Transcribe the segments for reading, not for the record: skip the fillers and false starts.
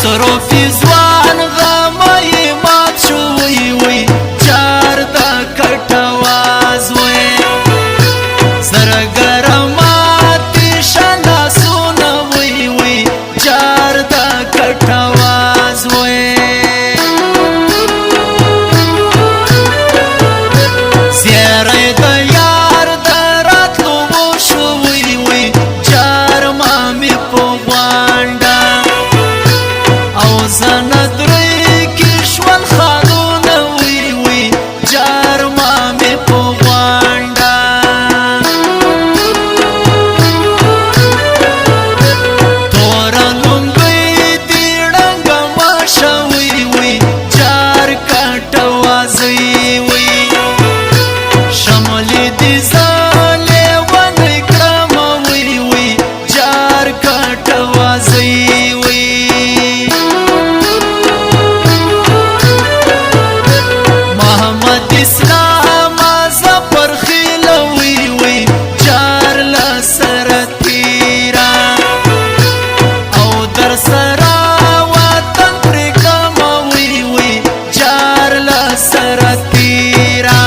مصروفی ځوان غمه مات شو وی وی چار د کټواز وی سره ګرماتې شلا سونه وی وی چار د کټواز وی زیاره د یار د راتلو شو وی وی چار مامې په غونډه او زنه درې کې شول خالونه وی وی چار مامې په غونډه توره لومړۍ دې ړنګه ماشه وی وی چار کټوازی وی شملې دې زالې ونې کړم وی وی چار کټوازی وی محمد اسلام زفر خیل وی وی چار لسره تیرا او در سره وطن پرېږدم وی وی چار لسره تیرا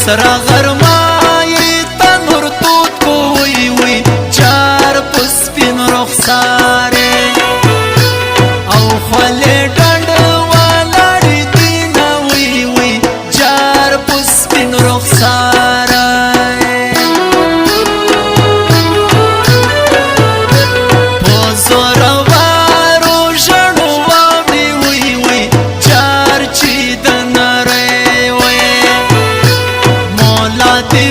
سره غرمای تنور تود کو وی وی چار پسپین رخساره او خولې ډنډ ولاړې دینه وی وی چار پسپین رخساره په زوروارو ژړو واوړې وی وی چار چې د نری وی مولا دی